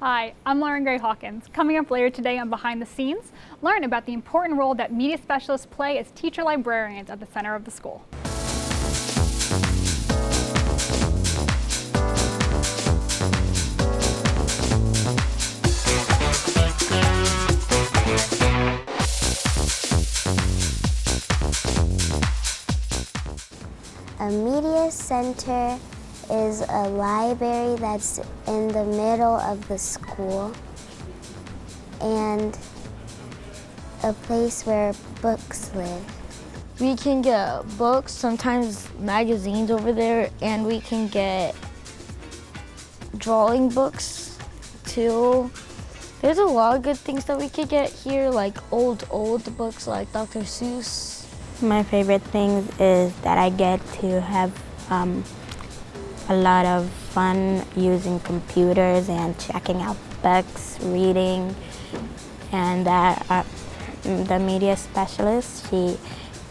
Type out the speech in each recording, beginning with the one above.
Hi, I'm Lauren Gray Hawkins. Coming up later today on Behind the Scenes, learn about the important role that media specialists play as teacher librarians at the center of the school. A media center is a library that's in the middle of the school and a place where books live. We can get books, sometimes magazines over there, and we can get drawing books too. There's a lot of good things that we could get here, like old books like Dr. Seuss. My favorite thing is that I get to have a lot of fun using computers and checking out books, reading, and that the media specialist, she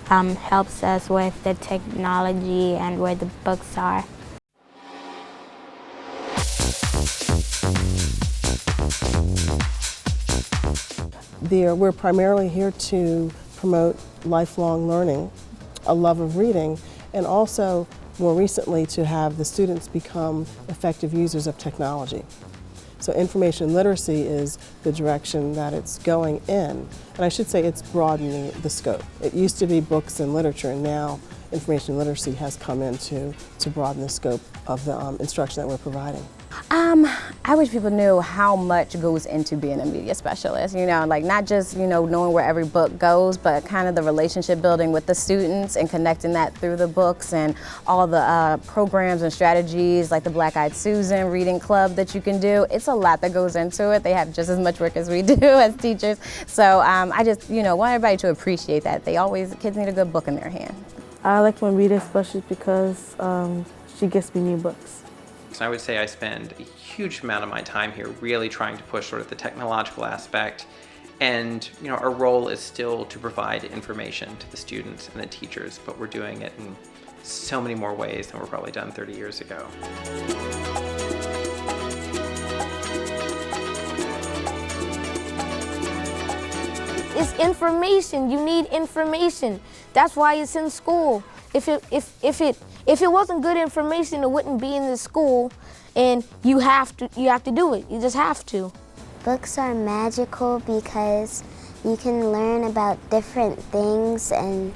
helps us with the technology and where the books are. We're primarily here to promote lifelong learning, a love of reading, and also more recently to have the students become effective users of technology. So information literacy is the direction that it's going in, and I should say it's broadening the scope. It used to be books and literature, and now information literacy has come in to broaden the scope of the instruction that we're providing. I wish people knew how much goes into being a media specialist, like not just, knowing where every book goes, but kind of the relationship building with the students and connecting that through the books and all the programs and strategies like the Black Eyed Susan reading club that you can do. It's a lot that goes into it. They have just as much work as we do as teachers. So I just, want everybody to appreciate that. Kids need a good book in their hand. I like my media specialist because she gets me new books. So I would say I spend a huge amount of my time here really trying to push sort of the technological aspect. And our role is still to provide information to the students and the teachers, but we're doing it in so many more ways than we're probably done 30 years ago. It's information. You need information. That's why it's in school. If it wasn't good information, it wouldn't be in the school, and you have to do it. You just have to. Books are magical because you can learn about different things and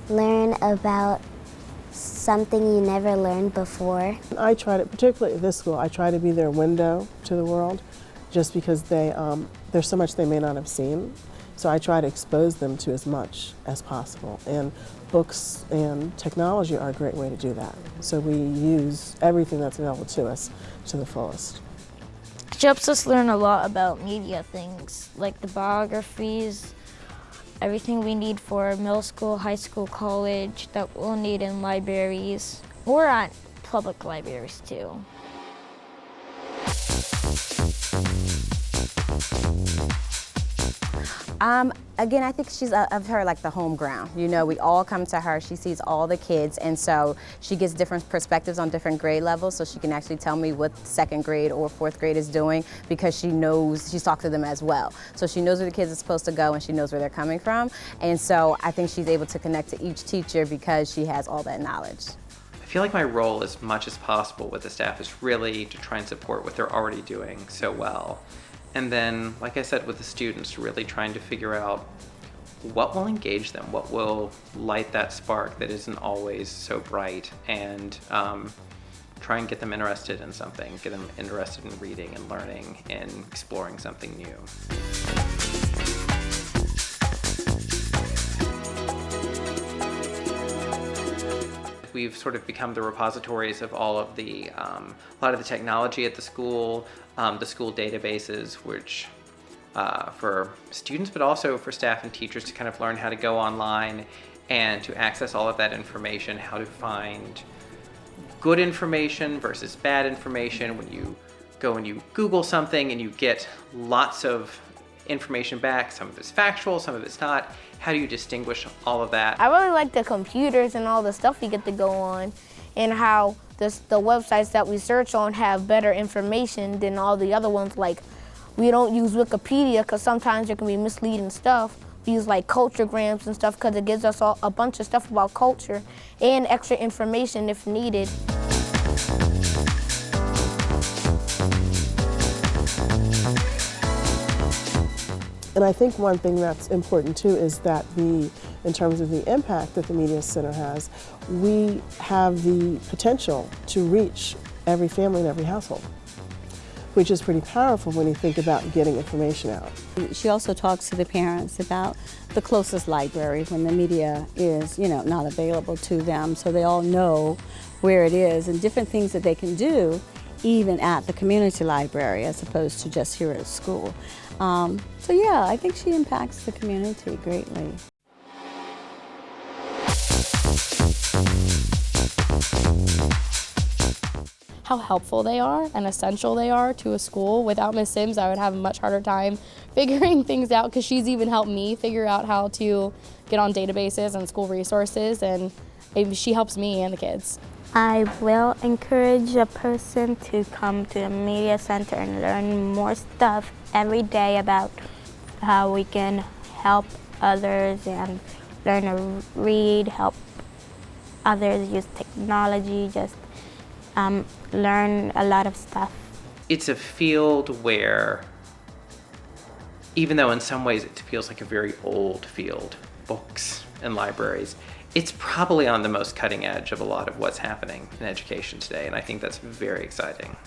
learn about something you never learned before. I try to, particularly at this school, I try to be their window to the world just because there's so much they may not have seen. So I try to expose them to as much as possible. And books and technology are a great way to do that. So we use everything that's available to us to the fullest. She helps us learn a lot about media things, like the biographies, everything we need for middle school, high school, college, that we'll need in libraries, or at public libraries too. Again, I think she's of her like the home ground. We all come to her. She sees all the kids, and so she gets different perspectives on different grade levels. So she can actually tell me what second grade or fourth grade is doing because she's talked to them as well. So she knows where the kids are supposed to go, and she knows where they're coming from. And so I think she's able to connect to each teacher because she has all that knowledge. I feel like my role, as much as possible with the staff, is really to try and support what they're already doing so well. And then, like I said, with the students, really trying to figure out what will engage them, what will light that spark that isn't always so bright, and try and get them interested in something, get them interested in reading and learning and exploring something new. We've sort of become the repositories of all of a lot of the technology at the school databases, which for students, but also for staff and teachers to kind of learn how to go online and to access all of that information, how to find good information versus bad information. When you go and you Google something and you get lots of information back, some of it's factual, some of it's not. How do you distinguish all of that? I really like the computers and all the stuff we get to go on, and how the websites that we search on have better information than all the other ones. Like, we don't use Wikipedia because sometimes there can be misleading stuff. We use like culturegrams and stuff because it gives us all a bunch of stuff about culture and extra information if needed. And I think one thing that's important too is that in terms of the impact that the Media Center has, we have the potential to reach every family and every household, which is pretty powerful when you think about getting information out. She also talks to the parents about the closest library when the media is, not available to them, so they all know where it is and different things that they can do even at the community library as opposed to just here at school. So yeah, I think she impacts the community greatly. How helpful they are and essential they are to a school. Without Miss Sims, I would have a much harder time figuring things out because she's even helped me figure out how to get on databases and school resources, and she helps me and the kids. I will encourage a person to come to the Media Center and learn more stuff every day about how we can help others and learn to read, help others use technology, just learn a lot of stuff. It's a field where, even though in some ways it feels like a very old field, books and libraries, it's probably on the most cutting edge of a lot of what's happening in education today, and I think that's very exciting.